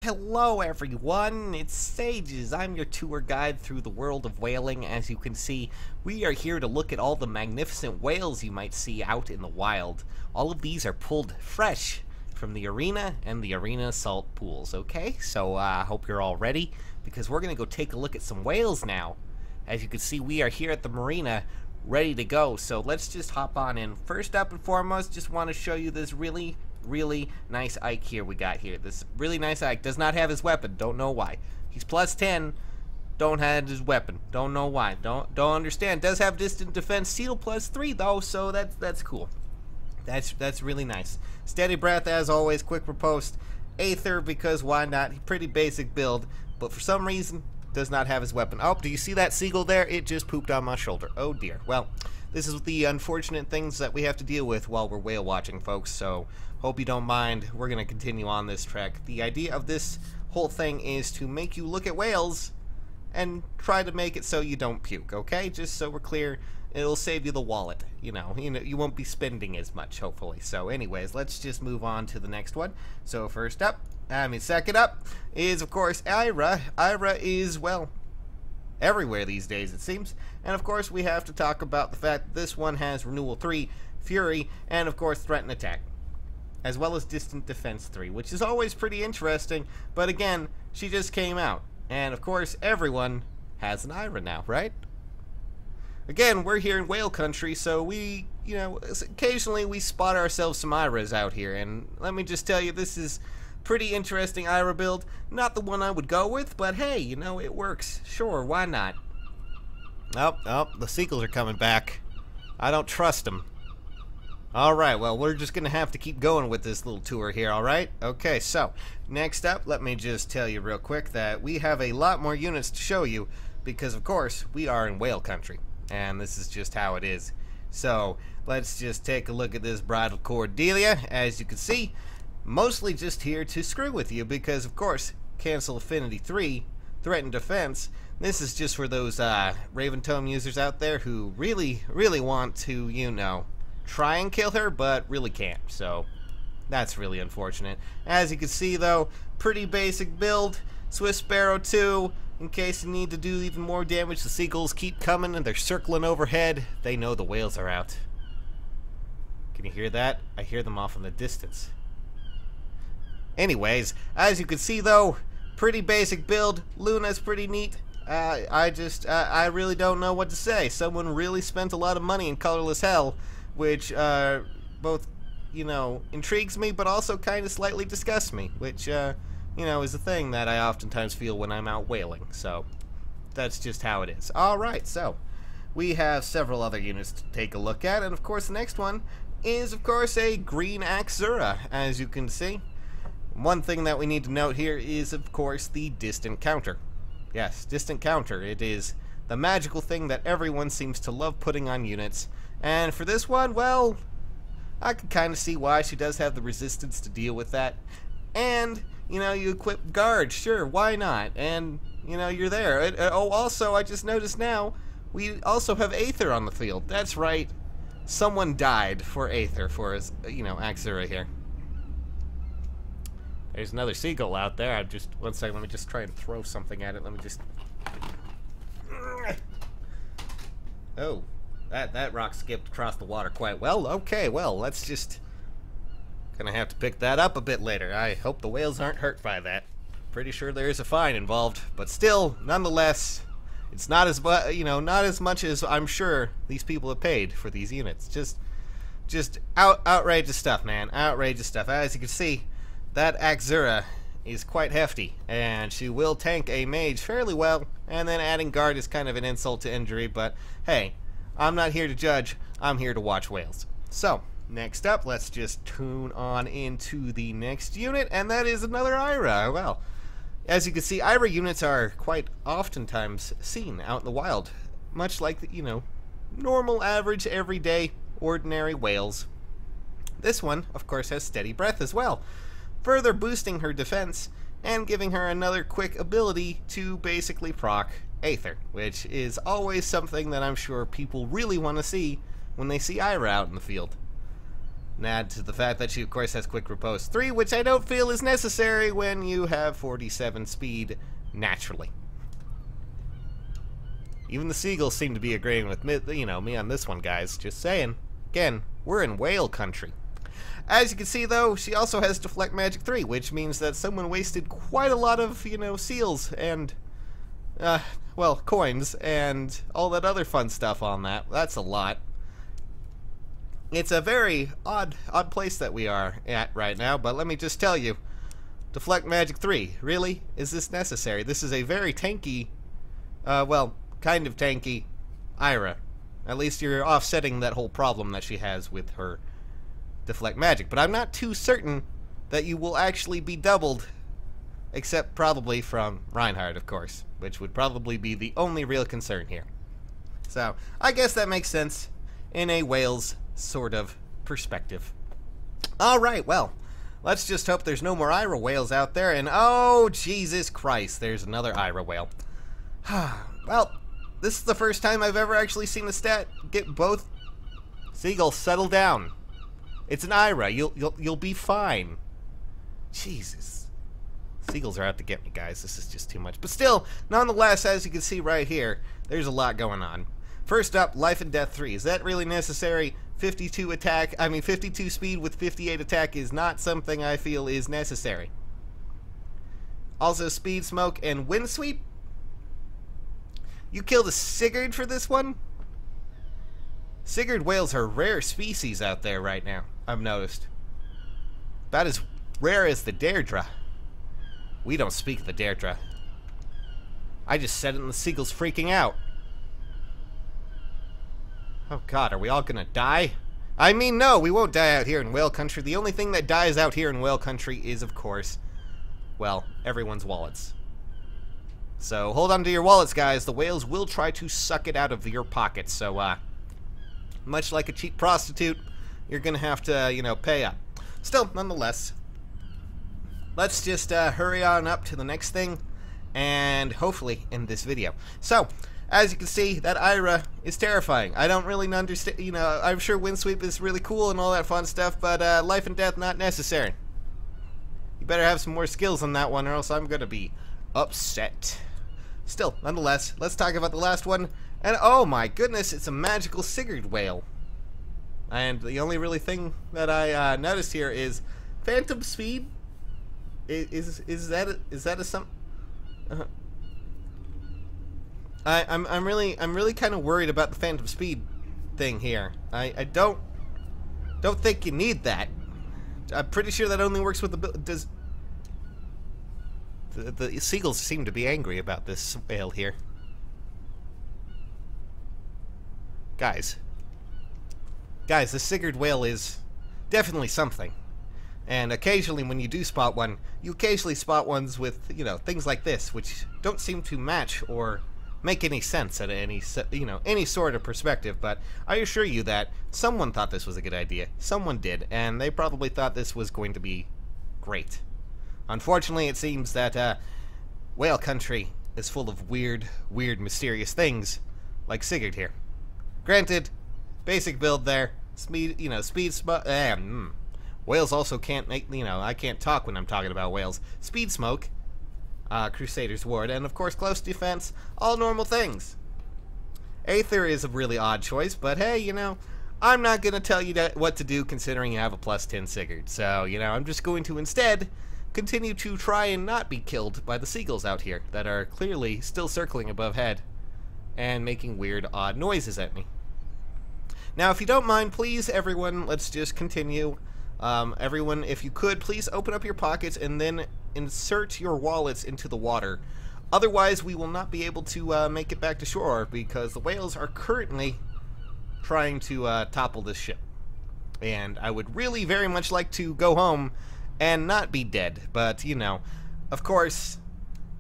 Hello everyone, it's Sages. I'm your tour guide through the world of whaling. As you can see, we are here to look at all the magnificent whales you might see out in the wild. All of these are pulled fresh from the arena and the arena salt pools, okay? So I hope you're all ready, because we're going to go take a look at some whales now. As you can see, we are here at the marina, ready to go. So let's just hop on in. First up and foremost, just want to show you this really nice Ike here we got here. This really nice Ike does not have his weapon. Don't know why. He's plus 10. Don't have his weapon. Don't know why. Don't understand. Does have distant defense seal plus 3 though, so that's cool. That's really nice. Steady breath as always. Quick riposte. Aether, because why not? Pretty basic build, but for some reason does not have his weapon. Oh, do you see that seagull there? It just pooped on my shoulder. Oh dear. Well, this is the unfortunate things that we have to deal with while we're whale watching, folks, so hope you don't mind. We're going to continue on this trek. The idea of this whole thing is to make you look at whales and try to make it so you don't puke, okay? Just so we're clear, it'll save you the wallet. You know, you won't be spending as much, hopefully. So anyways, let's just move on to the next one. So second up is, of course, Ayra. Ayra is, well, everywhere these days, it seems. And of course, we have to talk about the fact that this one has Renewal 3, Fury, and of course, Threaten Attack, as well as Distant Defense 3, which is always pretty interesting. But again, she just came out, and of course, everyone has an Ayra now, right? Again, we're here in whale country, so we, occasionally we spot ourselves some Ayras out here, and let me just tell you, this is pretty interesting Ayra build. Not the one I would go with, but hey, it works. Sure, why not? Oh, the seagulls are coming back. I don't trust them. Alright, well, we're just going to have to keep going with this little tour here, alright? Okay, so, next up, let me just tell you real quick that we have a lot more units to show you, because, of course, we are in whale country, and this is just how it is. So, let's just take a look at this Bridal Cordelia. As you can see, mostly just here to screw with you, because, of course, cancel Affinity 3, Threaten Defense. This is just for those Raven Tome users out there who really want to, try and kill her, but really can't. So that's really unfortunate. As you can see, though, pretty basic build. Swift Sparrow 2, in case you need to do even more damage. The seagulls keep coming and they're circling overhead. They know the whales are out. Can you hear that? I hear them off in the distance. Anyways, as you can see, though, pretty basic build. Luna's pretty neat. I really don't know what to say. Someone really spent a lot of money in Colorless Hell, which both, intrigues me, but also kind of slightly disgusts me, which, is a thing that I oftentimes feel when I'm out whaling. So that's just how it is. Alright, so we have several other units to take a look at, and of course the next one is, of course, a green Azura, as you can see. One thing that we need to note here is, of course, the distant counter. Yes, distant counter. It is the magical thing that everyone seems to love putting on units. And for this one, well, I can kind of see why. She does have the resistance to deal with that. And, you equip guard. Sure, why not? And, you're there. Also, I just noticed now, we also have Aether on the field. That's right. Someone died for Aether, for his, Azura here. There's another seagull out there. One second, let me just try and throw something at it. Let me just... Oh, that rock skipped across the water quite well. Okay, well, let's just... Gonna have to pick that up a bit later. I hope the whales aren't hurt by that. Pretty sure there's a fine involved. But still, nonetheless, it's not as not as much as I'm sure these people have paid for these units. Just outrageous stuff, man. Outrageous stuff. As you can see, that Azura is quite hefty, and she will tank a mage fairly well, and then adding guard is kind of an insult to injury, but hey, I'm not here to judge, I'm here to watch whales. So, next up, let's just tune on into the next unit, and that is another Ayra. Well, as you can see, Ayra units are quite oftentimes seen out in the wild, much like, normal, average, everyday, ordinary whales. This one, of course, has steady breath as well, further boosting her defense and giving her another quick ability to basically proc Aether, which is always something that I'm sure people really want to see when they see Ayra out in the field. And add to the fact that she, of course, has quick riposte 3, which I don't feel is necessary when you have 47 speed naturally. Even the seagulls seem to be agreeing with me, me on this one, guys. Just saying. Again, we're in whale country. As you can see, though, she also has Deflect Magic 3, which means that someone wasted quite a lot of, seals and, well, coins and all that other fun stuff on that. That's a lot. It's a very odd place that we are at right now, but let me just tell you, Deflect Magic 3, really? Is this necessary? This is a very tanky, well, kind of tanky Ayra. At least you're offsetting that whole problem that she has with her Deflect Magic. But I'm not too certain that you will actually be doubled, except probably from Reinhardt, of course, which would probably be the only real concern here. So, I guess that makes sense in a whale's sort of perspective. Alright, well, let's just hope there's no more Ayra whales out there, and oh, Jesus Christ, there's another Ayra whale. Well, this is the first time I've ever actually seen a stat get both seagulls settle down. It's an Ayra. You'll be fine. Jesus. Seagulls are out to get me, guys. This is just too much. But still, nonetheless, as you can see right here, there's a lot going on. First up, Life and Death 3. Is that really necessary? 52 speed with 58 attack is not something I feel is necessary. Also, Speed Smoke and Wind Sweep. You killed a Sigurd for this one? Sigurd whales are rare species out there right now, I've noticed. About as rare as the Deirdre. We don't speak the Deirdre. I just said it and the seagull's freaking out. Oh god, are we all gonna die? I mean, no, we won't die out here in whale country. The only thing that dies out here in whale country is, of course, well, everyone's wallets. So hold on to your wallets, guys. The whales will try to suck it out of your pockets. So, much like a cheap prostitute, you're gonna have to, pay up. Still, nonetheless, let's just hurry on up to the next thing, and hopefully end this video. So, as you can see, that Ayra is terrifying. I don't really understand, I'm sure Wind Sweep is really cool and all that fun stuff, but Life and Death not necessary. You better have some more skills on that one, or else I'm gonna be upset. Still, nonetheless, let's talk about the last one. And oh my goodness, it's a magical Sigurd whale. And the only really thing that I noticed here is Phantom Speed. Is that a some? I'm really kind of worried about the Phantom Speed thing here. I don't think you need that. I'm pretty sure that only works with the The seagulls seem to be angry about this whale here. Guys, the Sigurd whale is definitely something. And occasionally when you do spot one, you occasionally spot ones with, things like this, which don't seem to match or make any sense at any sort of perspective. But I assure you that someone thought this was a good idea. Someone did, and they probably thought this was going to be great. Unfortunately, it seems that whale country is full of weird, mysterious things, like Sigurd here. Granted, basic build there, speed, whales also can't make, I can't talk when I'm talking about whales. Speed Smoke, Crusader's Ward, and of course Close Defense, all normal things. Aether is a really odd choice, but hey, I'm not going to tell you what to do considering you have a +10 Sigurd. So, I'm just going to instead continue to try and not be killed by the seagulls out here that are clearly still circling above head and making weird, odd noises at me. Now, if you don't mind, please, everyone, let's just continue. Everyone, if you could, please open up your pockets and then insert your wallets into the water. Otherwise, we will not be able to make it back to shore because the whales are currently trying to topple this ship. And I would really very much like to go home and not be dead, but, of course,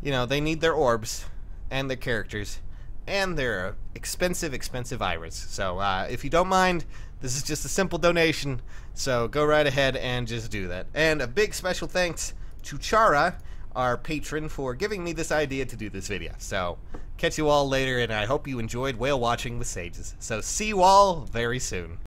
they need their orbs, and their characters, and their expensive Ayras. So, if you don't mind, this is just a simple donation, so go right ahead and just do that. And a big special thanks to Chara, our patron, for giving me this idea to do this video. So, catch you all later, and I hope you enjoyed whale watching with sages. So, see you all very soon.